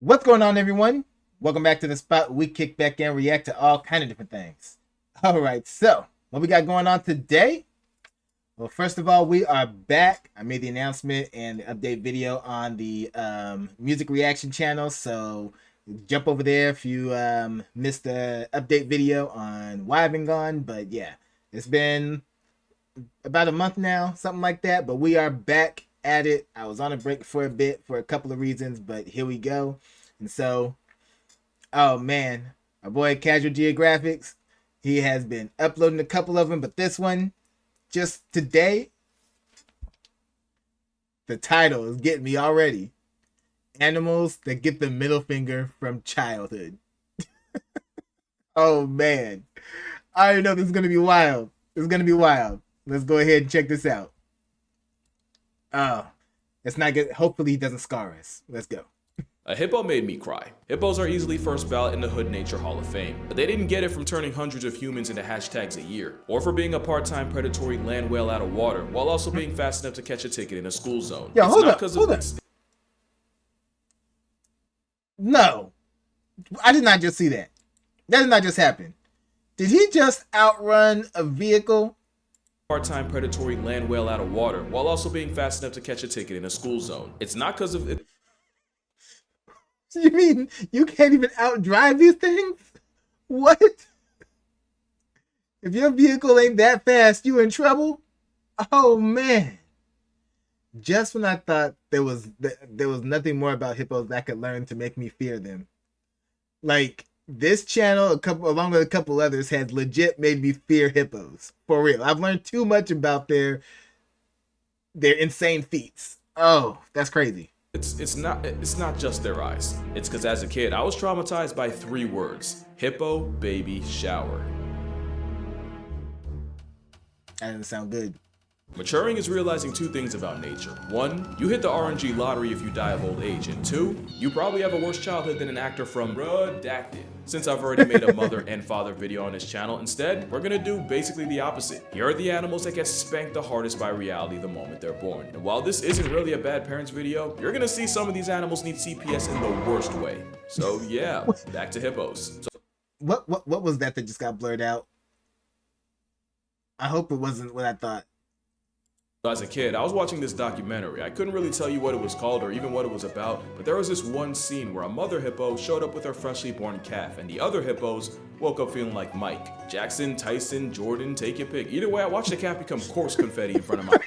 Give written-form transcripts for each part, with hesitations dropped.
What's going on, everyone? Welcome back to the spot where we kick back and react to all kind of different things. All right, so what we got going on today? Well, first of all, we are back. I made the announcement and the update video on the music reaction channel, so jump over there if you missed the update video on why I've been gone. But yeah, it's been about a month now, something like that, but we are back at it. I was on a break for a bit for a couple of reasons, but here we go. And so, oh man, our boy Casual Geographics, he has been uploading a couple of them, but this one, just today, the title is getting me already. Animals that get the middle finger from childhood. Oh man, I already know this is gonna be wild. It's gonna be wild. Let's go ahead and check this out. Oh, it's not good. Hopefully he doesn't scar us. Let's go. A hippo made me cry. Hippos are easily first ballot in the Hood Nature Hall of Fame, but they didn't get it from turning hundreds of humans into hashtags a year, or for being a part-time predatory land whale out of water, while also being fast enough to catch a ticket in a school zone. Yo, hold up. No, I did not just see that. That did not just happen. Did he just outrun a vehicle? Part-time predatory land whale out of water, while also being fast enough to catch a ticket in a school zone. It's not because of it. You mean you can't even outdrive these things? What? If your vehicle ain't that fast, you in trouble? Oh man. Just when I thought there was nothing more about hippos that I could learn to make me fear them. Like, this channel, along with a couple others, has legit made me fear hippos. For real. I've learned too much about their insane feats. Oh, that's crazy. It's not just their eyes. It's because as a kid, I was traumatized by 3 words: hippo, baby, shower. That doesn't sound good. Maturing is realizing 2 things about nature. 1, you hit the RNG lottery if you die of old age, and 2, you probably have a worse childhood than an actor from Redacted. Since I've already made a mother and father video on this channel, instead, we're gonna do basically the opposite. Here are the animals that get spanked the hardest by reality the moment they're born. And while this isn't really a bad parents video, you're gonna see some of these animals need CPS in the worst way. So yeah, back to hippos. What was that just got blurred out? I hope it wasn't what I thought. As a kid, I was watching this documentary. I couldn't really tell you what it was called or even what it was about, but there was this one scene where a mother hippo showed up with her freshly born calf, and the other hippos woke up feeling like Mike. Jackson, Tyson, Jordan, take your pick. Either way, I watched the calf become coarse confetti in front of my...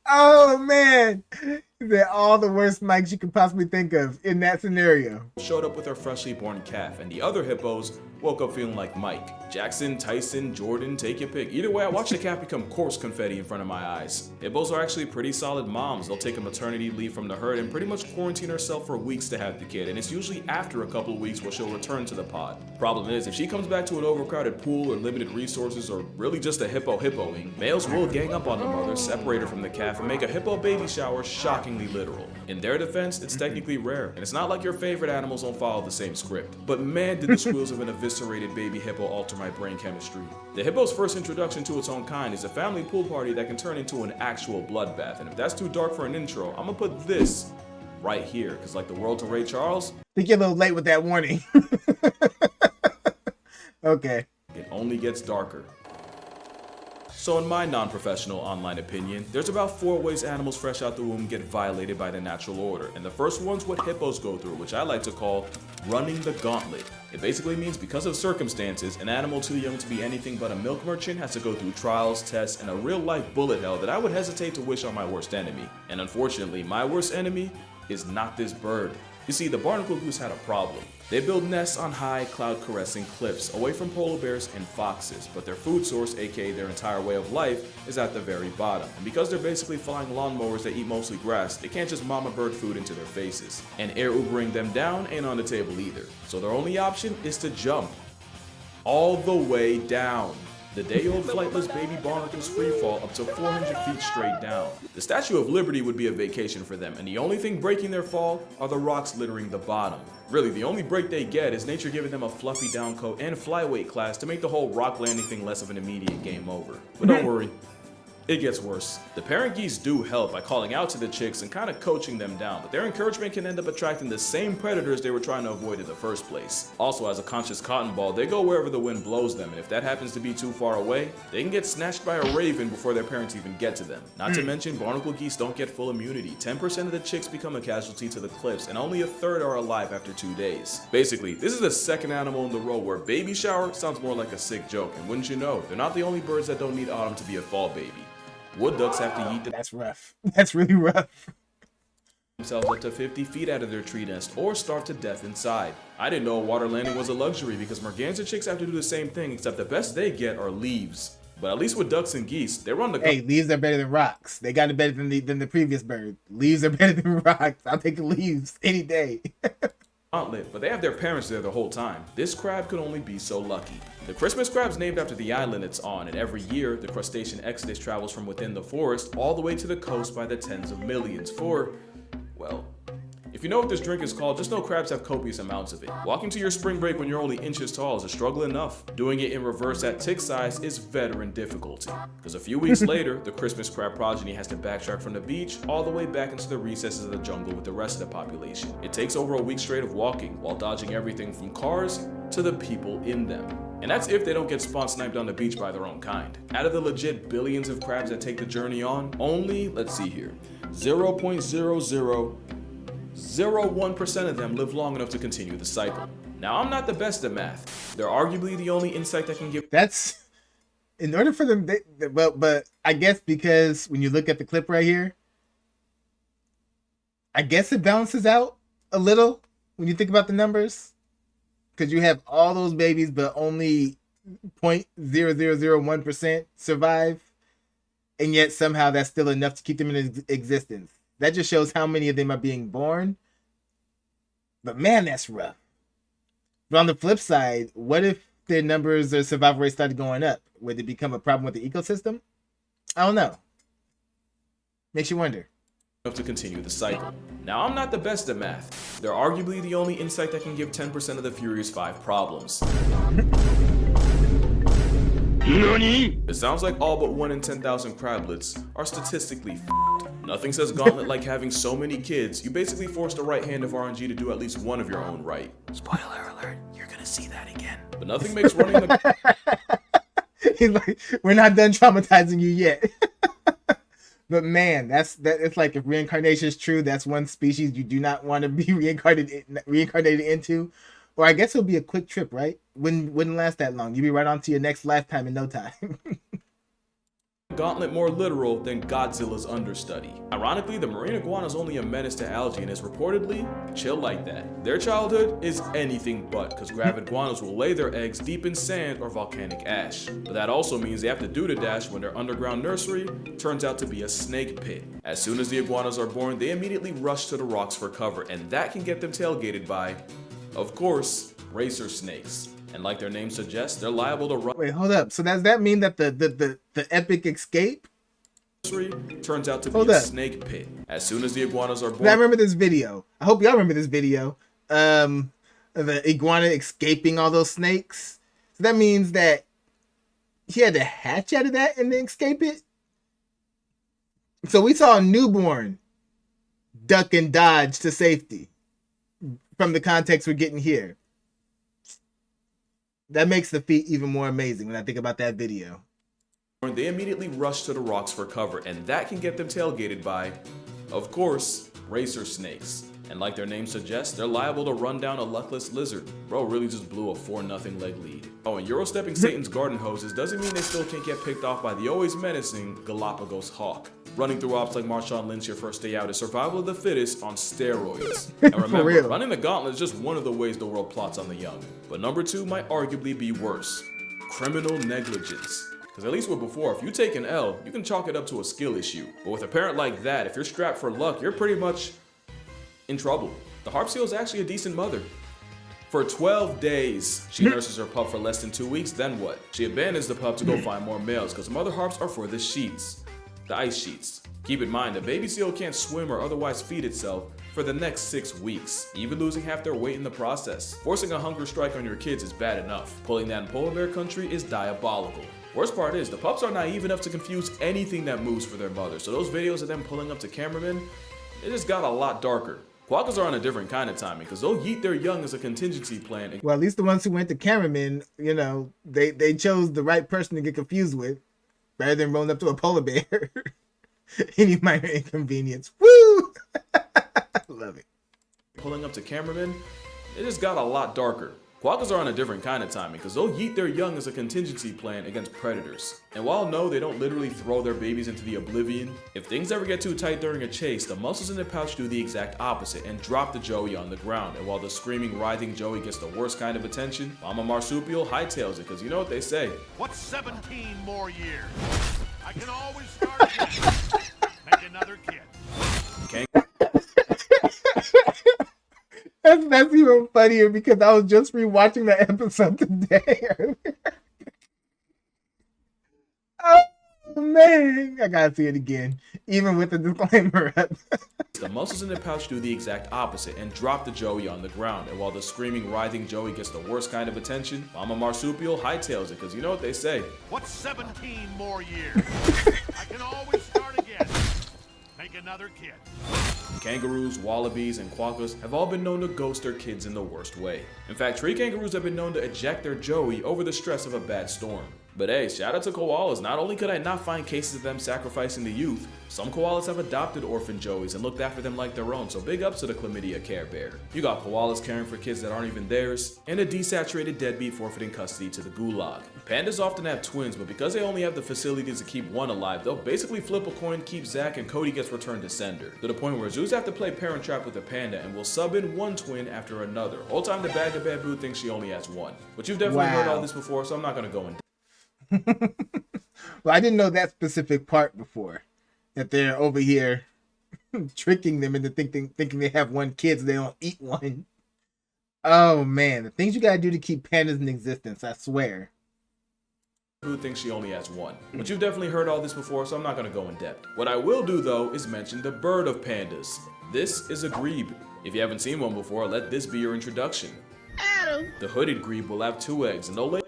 Oh man, they're all the worst mics you could possibly think of in that scenario. Showed up with her freshly born calf, and the other hippos woke up feeling like Mike. Jackson, Tyson, Jordan, take your pick. Either way, I watched the calf become coarse confetti in front of my eyes. Hippos are actually pretty solid moms. They'll take a maternity leave from the herd and pretty much quarantine herself for weeks to have the kid, and it's usually after a couple of weeks where she'll return to the pod. Problem is, if she comes back to an overcrowded pool or limited resources, or really just a hippoing, males will gang up on the mother, separate her from the calf, and make a hippo baby shower shockingly literal. In their defense, it's technically rare, and it's not like your favorite animals don't follow the same script. But man, did the squeals of an eviscerated baby hippo alter my brain chemistry. The hippo's first introduction to its own kind is a family pool party that can turn into an actual bloodbath, and if that's too dark for an intro, I'm gonna put this right here, because like the world to Ray Charles, I think you're a little late with that warning. Okay. It only gets darker. So in my non-professional online opinion, there's about 4 ways animals fresh out the womb get violated by the natural order, and the first one's what hippos go through, which I like to call running the gauntlet. It basically means because of circumstances, an animal too young to be anything but a milk merchant has to go through trials, tests, and a real-life bullet hell that I would hesitate to wish on my worst enemy. And unfortunately, my worst enemy is not this bird. You see, the barnacle goose had a problem. They build nests on high, cloud-caressing cliffs, away from polar bears and foxes, but their food source, aka their entire way of life, is at the very bottom. And because they're basically flying lawnmowers that eat mostly grass, they can't just mama bird food into their faces. And air Ubering them down ain't on the table either. So their only option is to jump. All the way down. The day-old flightless baby barnacles freefall up to 400 feet straight down. The Statue of Liberty would be a vacation for them, and the only thing breaking their fall are the rocks littering the bottom. Really, the only break they get is nature giving them a fluffy down coat and flyweight class to make the whole rock landing thing less of an immediate game over. But don't worry, It gets worse. The parent geese do help by calling out to the chicks and kind of coaching them down, but their encouragement can end up attracting the same predators they were trying to avoid in the first place. Also, as a conscious cotton ball, they go wherever the wind blows them, and if that happens to be too far away, they can get snatched by a raven before their parents even get to them. Not to mention, barnacle geese don't get full immunity. 10% of the chicks become a casualty to the cliffs, and only a third are alive after 2 days. Basically, this is the second animal in the row where baby shower sounds more like a sick joke, and wouldn't you know, they're not the only birds that don't need autumn to be a fall baby. Wood ducks have to eat That's rough. That's really rough. themselves up to 50 feet out of their tree nest or starve to death inside. I didn't know water landing was a luxury because merganser chicks have to do the same thing, except the best they get are leaves. But at least with ducks and geese, they run the leaves are better than rocks. They got it better than the previous bird. Leaves are better than rocks. I'll take the leaves any day. gauntlet, but they have their parents there the whole time. This crab could only be so lucky. The Christmas crab's named after the island it's on, and every year, the crustacean exodus travels from within the forest all the way to the coast by the tens of millions for, well, if you know what this drink is called, just know crabs have copious amounts of it. Walking to your spring break when you're only inches tall is a struggle enough. Doing it in reverse at tick size is veteran difficulty. Because a few weeks later, the Christmas crab progeny has to backtrack from the beach all the way back into the recesses of the jungle with the rest of the population. It takes over a week straight of walking, while dodging everything from cars to the people in them. And that's if they don't get spawn sniped on the beach by their own kind. Out of the legit billions of crabs that take the journey on, only, let's see here, 0.0001% of them live long enough to continue the cycle. Now, I'm not the best at math. They're arguably the only insect that can give. That's in order for them, but I guess because when you look at the clip right here, I guess it balances out a little when you think about the numbers. Because you have all those babies, but only 0.0001% survive. And yet somehow that's still enough to keep them in existence. That just shows how many of them are being born. But man, that's rough. But on the flip side, what if their numbers or survival rates started going up? Would it become a problem with the ecosystem? I don't know. Makes you wonder. To continue the cycle. Now, I'm not the best at math. They're arguably the only insect that can give 10% of the Furious 5 problems. NANI? It sounds like all but 1 in 10,000 crablets are statistically f***ed. Nothing says gauntlet like having so many kids. You basically forced a right hand of RNG to do at least one of your own right. Spoiler alert, you're gonna see that again. But nothing makes running the... He's like, we're not done traumatizing you yet. But man, it's like if reincarnation is true, that's one species you do not want to be reincarnated into. Or I guess it'll be a quick trip, right? Wouldn't last that long. You'll be right on to your next lifetime in no time. Gauntlet more literal than Godzilla's understudy. Ironically, the marine iguana is only a menace to algae and is reportedly chill like that. Their childhood is anything but, because gravid iguanas will lay their eggs deep in sand or volcanic ash. But that also means they have to do the dash when their underground nursery turns out to be a snake pit. As soon as the iguanas are born, they immediately rush to the rocks for cover, and that can get them tailgated by, of course, racer snakes. And like their name suggests, they're liable to run. Wait, hold up. So does that mean that the epic escape turns out to be a snake pit? As soon as the iguanas are born. I remember this video. I hope y'all remember this video. The iguana escaping all those snakes. So that means that he had to hatch out of that and then escape it. So we saw a newborn duck and dodge to safety from the context we're getting here. That makes the feat even more amazing when I think about that video. They immediately rush to the rocks for cover, and that can get them tailgated by, of course, racer snakes. And like their name suggests, they're liable to run down a luckless lizard. Bro really just blew a 4-0 leg lead. Oh, and Eurostepping Satan's garden hoses doesn't mean they still can't get picked off by the always menacing Galapagos hawk. Running through ops like Marshawn Lynch your first day out is survival of the fittest on steroids. And remember, running the gauntlet is just one of the ways the world plots on the young. But number 2 might arguably be worse. Criminal negligence. Because at least with before, if you take an L, you can chalk it up to a skill issue. But with a parent like that, if you're strapped for luck, you're pretty much in trouble. The harp seal is actually a decent mother. For 12 days, she nurses her pup for less than 2 weeks, then what? She abandons the pup to go find more males, because mother harps are for the sheets. The ice sheets. Keep in mind, the baby seal can't swim or otherwise feed itself for the next 6 weeks, even losing half their weight in the process. Forcing a hunger strike on your kids is bad enough. Pulling that in polar bear country is diabolical. Worst part is, the pups are naive enough to confuse anything that moves for their mother, so those videos of them pulling up to cameramen, it just got a lot darker. Quokkas are on a different kind of timing, because they'll yeet their young as a contingency plan. Well, at least the ones who went to cameramen, you know, they chose the right person to get confused with, rather than rolling up to a polar bear. Any minor inconvenience. Woo! Love it. Pulling up to cameramen, it just got a lot darker. Quokkas are on a different kind of timing, because they'll yeet their young as a contingency plan against predators. And while no, they don't literally throw their babies into the oblivion, if things ever get too tight during a chase, the muscles in their pouch do the exact opposite and drop the joey on the ground. And while the screaming, writhing joey gets the worst kind of attention, Mama Marsupial hightails it, because you know what they say. What's 17 more years? I can always start again. Make another kid. That's even funnier because I was just rewatching that episode today. Oh man, I gotta see it again, even with the disclaimer up. The muscles in their pouch do the exact opposite and drop the joey on the ground. And while the screaming, writhing joey gets the worst kind of attention, Mama Marsupial hightails it, because you know what they say. What's 17 more years? I can always start again. Make another kid. Kangaroos, wallabies, and quokkas have all been known to ghost their kids in the worst way. In fact, tree kangaroos have been known to eject their joey over the stress of a bad storm. But hey, shout out to koalas. Not only could I not find cases of them sacrificing the youth, some koalas have adopted orphan joeys and looked after them like their own, so big ups to the chlamydia care bear. You got koalas caring for kids that aren't even theirs, and a desaturated deadbeat forfeiting custody to the gulag. Pandas often have twins, but because they only have the facilities to keep one alive, they'll basically flip a coin, keep Zach, and Cody gets returned to sender. To the point where zoos have to play parent trap with a panda and will sub in one twin after another. Whole time the bag of bamboo thinks she only has one. But you've definitely heard all this before, so I'm not gonna go into. Well, I didn't know that specific part before. That they're over here tricking them into thinking they have one kid so they don't eat one. Oh man, the things you gotta do to keep pandas in existence, I swear. Who thinks she only has one. But you've definitely heard all this before, so I'm not gonna go in depth. What I will do though is mention the bird of pandas. This is a grebe. If you haven't seen one before, let this be your introduction. Adam. The hooded grebe will have 2 eggs and they'll lay.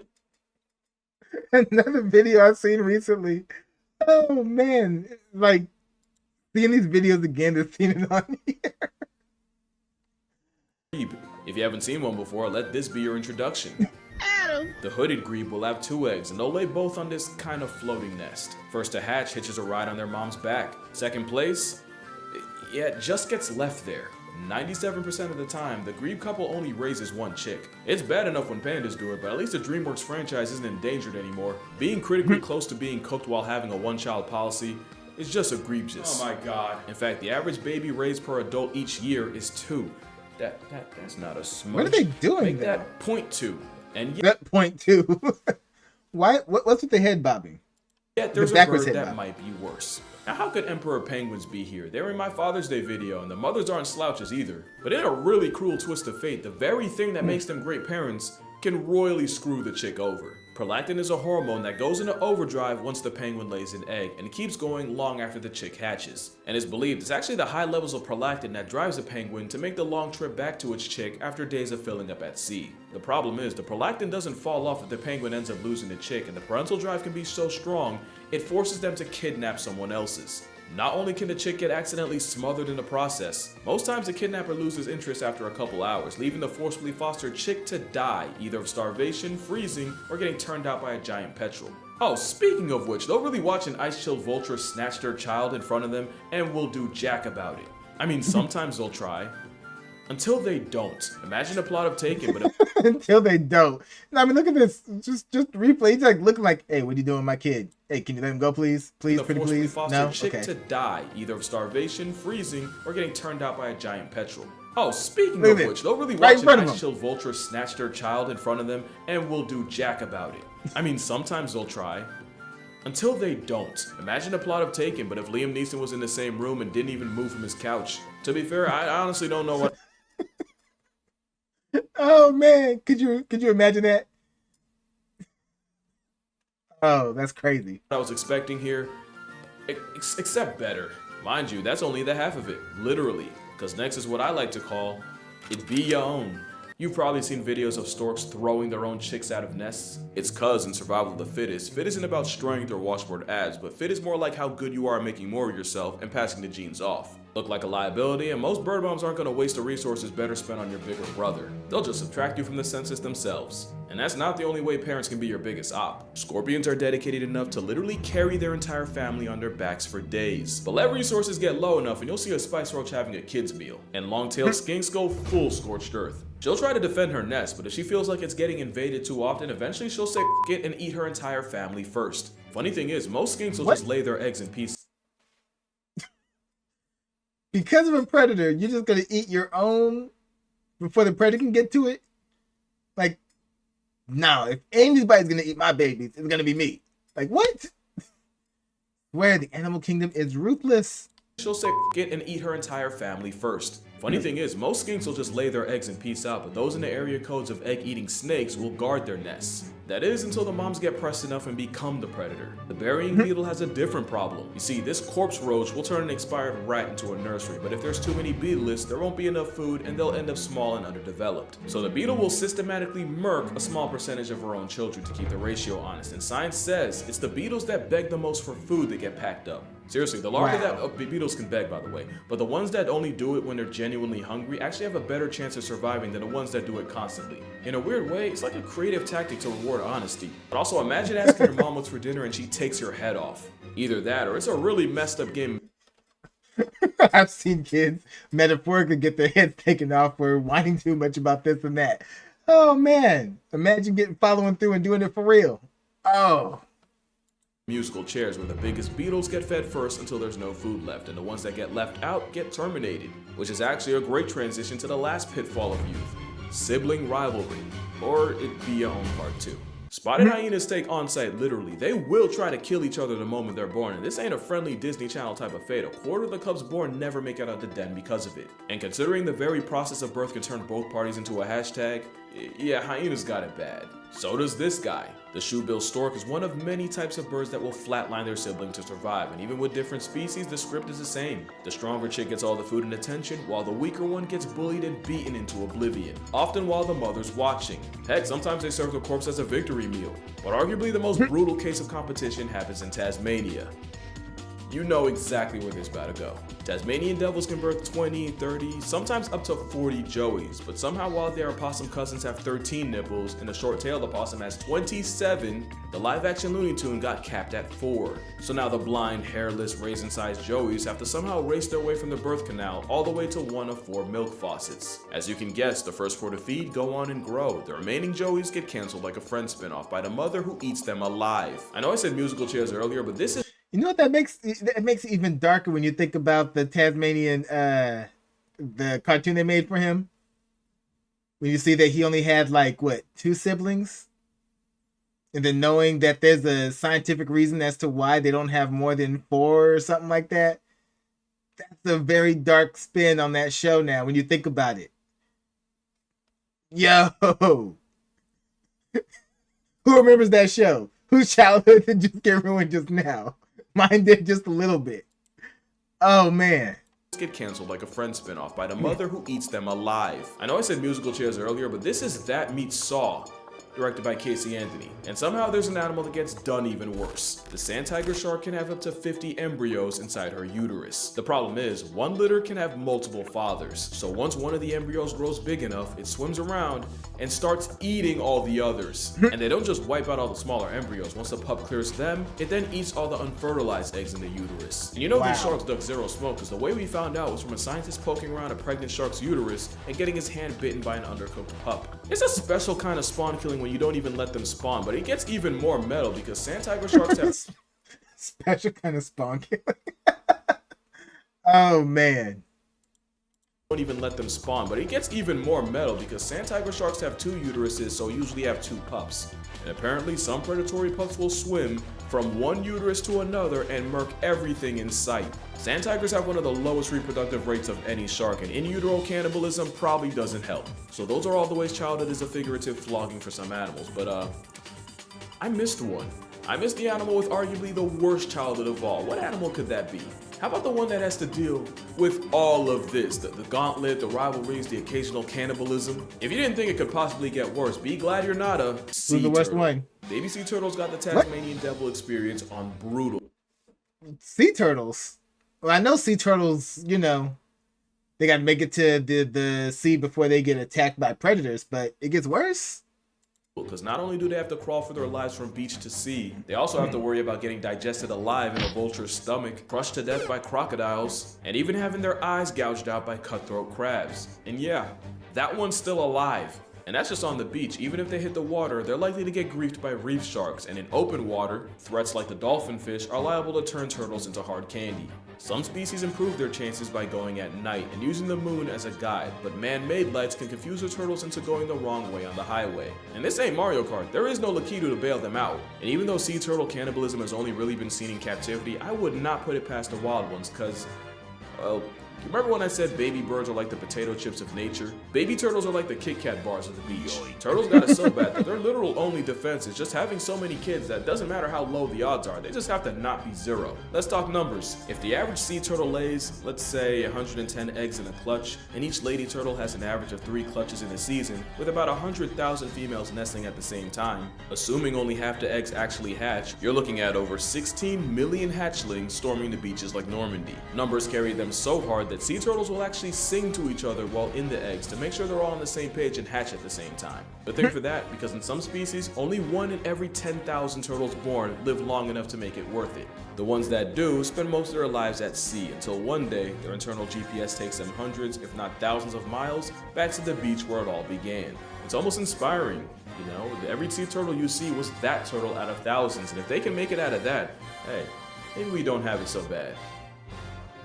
Another video I've seen recently. Oh man, like seeing these videos again, just seeing it on here. If you haven't seen one before, let this be your introduction. Adam. The hooded grebe will have 2 eggs and they'll lay both on this kind of floating nest. First to hatch hitches a ride on their mom's back. Second place, yeah, it just gets left there. 97% of the time, the grebe couple only raises 1 chick. It's bad enough when pandas do it, but at least the DreamWorks franchise isn't endangered anymore. Being critically close to being cooked while having a 1-child policy is just egregious. Oh my god. In fact, the average baby raised per adult each year is 2. That's not a smudge. What are they doing? Make that 0.2. And that 0.2. Why? What's with the head bobbing? yet there's The a backwards bird head that bob. might be worse. Now, how could emperor penguins be here? They were in my Father's Day video, and the mothers aren't slouches either. But in a really cruel twist of fate, the very thing that makes them great parents can royally screw the chick over. Prolactin is a hormone that goes into overdrive once the penguin lays an egg, and keeps going long after the chick hatches. And it's believed it's actually the high levels of prolactin that drives a penguin to make the long trip back to its chick after days of filling up at sea. The problem is, the prolactin doesn't fall off if the penguin ends up losing the chick, and the parental drive can be so strong, it forces them to kidnap someone else's. Not only can the chick get accidentally smothered in the process, most times the kidnapper loses interest after a couple hours, leaving the forcibly fostered chick to die, either of starvation, freezing, or getting turned out by a giant petrel. Oh, speaking of which, they'll really watch an ice-chilled vulture snatch their child in front of them and will do jack about it. I mean, sometimes they'll try. Until they don't. Imagine a plot of Taken, but Until they don't. No, I mean, look at this. Just replay. He's like looking like, hey, what are you doing with my kid? Hey, can you let him go, please? Please, the pretty forcibly please. fostered No? chick Okay. to die, either of starvation, freezing, or getting turned out by a giant petrel. Oh, speaking Look of at which, it. they'll really Right in watch front an of 'em. ice-chilled vulture snatch their child in front of them and will do jack about it. I mean, sometimes they'll try. Until they don't. Imagine a plot of Taken, but if Liam Neeson was in the same room and didn't even move from his couch. To be fair, I honestly don't know what Oh man, could you imagine that? Oh, that's crazy. I was expecting here, except better. Mind you, that's only the half of it, literally. Because next is what I like to call, it be your own. You've probably seen videos of storks throwing their own chicks out of nests. It's cuz in survival of the fittest, fit isn't about strength or washboard abs, but fit is more like how good you are at making more of yourself and passing the genes off. Look like a liability, and most bird moms aren't going to waste the resources better spent on your bigger brother. They'll just subtract you from the census themselves. And that's not the only way parents can be your biggest op. Scorpions are dedicated enough to literally carry their entire family on their backs for days. But let resources get low enough and you'll see a spice roach having a kid's meal. And long-tailed skinks go full scorched earth. She'll try to defend her nest, but if she feels like it's getting invaded too often, eventually she'll say F it and eat her entire family first. Funny thing is, most skinks will just lay their eggs in pieces. Because of a predator, you're just gonna eat your own before the predator can get to it? Like, no, if anybody's gonna eat my babies, it's gonna be me. Like, what? Where the animal kingdom is ruthless. She'll say F it and eat her entire family first. Funny thing is, most skinks will just lay their eggs and peace out, but those in the area codes of egg-eating snakes will guard their nests. That is, until the moms get pressed enough and become the predator. The burying beetle has a different problem. You see, this corpse roach will turn an expired rat into a nursery, but if there's too many beetleists, there won't be enough food and they'll end up small and underdeveloped. So the beetle will systematically murk a small percentage of her own children to keep the ratio honest, and science says it's the beetles that beg the most for food that get packed up. Seriously, the larger that beetles can beg, by the way, but the ones that only do it when they're genuinely hungry actually have a better chance of surviving than the ones that do it constantly. In a weird way, it's like a creative tactic to reward honesty. But also imagine asking your mom what's for dinner and she takes your head off. Either that or it's a really messed up game. I've seen kids metaphorically get their heads taken off for whining too much about this and that. Oh man, imagine following through and doing it for real. Oh. Musical chairs where the biggest beetles get fed first until there's no food left, and the ones that get left out get terminated, which is actually a great transition to the last pitfall of youth, sibling rivalry, or it be your own part too. Spotted hyenas take on-site literally. They will try to kill each other the moment they're born, and this ain't a friendly Disney Channel type of fate. A quarter of the cubs born never make it out of the den because of it. And considering the very process of birth can turn both parties into a hashtag, yeah, hyenas got it bad. So does this guy. The shoe-bill stork is one of many types of birds that will flatline their sibling to survive, and even with different species, the script is the same. The stronger chick gets all the food and attention, while the weaker one gets bullied and beaten into oblivion, often while the mother's watching. Heck, sometimes they serve the corpse as a victory meal. But arguably the most brutal case of competition happens in Tasmania. You know exactly where this is about to go. Tasmanian devils can birth 20, 30, sometimes up to 40 joeys, but somehow while their opossum cousins have 13 nipples and the short-tailed opossum has 27, the live-action Looney Tune got capped at 4. So now the blind, hairless, raisin-sized joeys have to somehow race their way from the birth canal all the way to one of 4 milk faucets. As you can guess, the first 4 to feed go on and grow. The remaining joeys get canceled like a Friends spinoff by the mother who eats them alive. I know I said musical chairs earlier, but this is You know what that makes it even darker when you think about the Tasmanian the cartoon they made for him. When you see that he only had like 2 siblings, and then knowing that there's a scientific reason as to why they don't have more than 4 or something like that. That's a very dark spin on that show now when you think about it. Yo, who remembers that show? Whose childhood did just get ruined just now? Mine did just a little bit. Oh man. Get canceled like a Friends spinoff by the mother who eats them alive. I know I said musical chairs earlier, but this is That Meets Saw, directed by Casey Anthony. And somehow there's an animal that gets done even worse. The sand tiger shark can have up to 50 embryos inside her uterus. The problem is, one litter can have multiple fathers. So once one of the embryos grows big enough, it swims around and starts eating all the others. And they don't just wipe out all the smaller embryos. Once the pup clears them, it then eats all the unfertilized eggs in the uterus. And you know these sharks duck zero smoke, because the way we found out was from a scientist poking around a pregnant shark's uterus and getting his hand bitten by an undercooked pup. It's a special kind of spawn killing when you don't even let them spawn, but it gets even more metal because sand tiger sharks have special kind of spawn killing. Oh man. Don't even let them spawn, but it gets even more metal because sand tiger sharks have 2 uteruses, so usually have 2 pups. And apparently some predatory pups will swim from one uterus to another and murk everything in sight. Sand tigers have one of the lowest reproductive rates of any shark, and in utero cannibalism probably doesn't help. So those are all the ways childhood is a figurative flogging for some animals, but I missed one. I missed the animal with arguably the worst childhood of all. What animal could that be? How about the one that has to deal with all of this? The gauntlet, the rivalries, the occasional cannibalism. If you didn't think it could possibly get worse, be glad you're not a sea Who's the worst turtle. one? Baby sea turtles got the Tasmanian devil experience on brutal. Sea turtles. Well, I know sea turtles, you know, they got to make it to the sea before they get attacked by predators, but it gets worse. Because not only do they have to crawl for their lives from beach to sea, they also have to worry about getting digested alive in a vulture's stomach, crushed to death by crocodiles, and even having their eyes gouged out by cutthroat crabs. And yeah, that one's still alive. And that's just on the beach. Even if they hit the water, they're likely to get griefed by reef sharks, and in open water, threats like the dolphin fish are liable to turn turtles into hard candy. Some species improve their chances by going at night and using the moon as a guide, but man-made lights can confuse the turtles into going the wrong way on the highway. And this ain't Mario Kart, there is no Lakitu to bail them out. And even though sea turtle cannibalism has only really been seen in captivity, I would not put it past the wild ones, cause, well, remember when I said baby birds are like the potato chips of nature? Baby turtles are like the Kit Kat bars of the beach. Turtles got it so bad that their literal only defense is just having so many kids that it doesn't matter how low the odds are, they just have to not be zero. Let's talk numbers. If the average sea turtle lays, let's say 110 eggs in a clutch, and each lady turtle has an average of 3 clutches in a season, with about 100,000 females nesting at the same time, assuming only half the eggs actually hatch, you're looking at over 16 million hatchlings storming the beaches like Normandy. Numbers carry them so hard that sea turtles will actually sing to each other while in the eggs to make sure they're all on the same page and hatch at the same time. The thing for that, because in some species, only 1 in every 10,000 turtles born live long enough to make it worth it. The ones that do spend most of their lives at sea until one day their internal GPS takes them hundreds, if not thousands of miles back to the beach where it all began. It's almost inspiring, you know, every sea turtle you see was that turtle out of thousands, and if they can make it out of that, hey, maybe we don't have it so bad.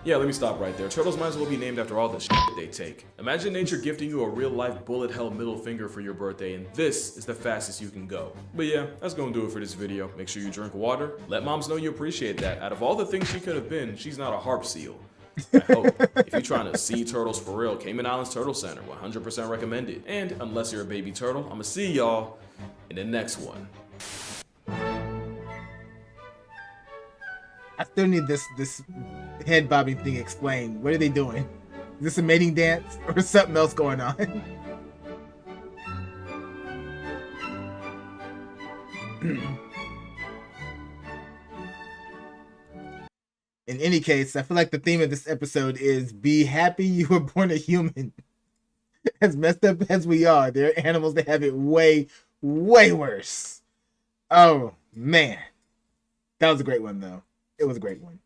Yeah, let me stop right there. Turtles might as well be named after all the shit they take. Imagine nature gifting you a real-life bullet-held middle finger for your birthday, and this is the fastest you can go. But yeah, that's gonna do it for this video. Make sure you drink water. Let moms know you appreciate that. Out of all the things she could have been, she's not a harp seal. I hope. If you're trying to see turtles for real, Cayman Islands Turtle Center, 100% recommended. And unless you're a baby turtle, I'ma see y'all in the next one. I still need this head bobbing thing explained. What are they doing? Is this a mating dance or something else going on? In any case, I feel like the theme of this episode is be happy you were born a human. As messed up as we are, there are animals that have it way, way worse. Oh, man. That was a great one, though. It was a great one.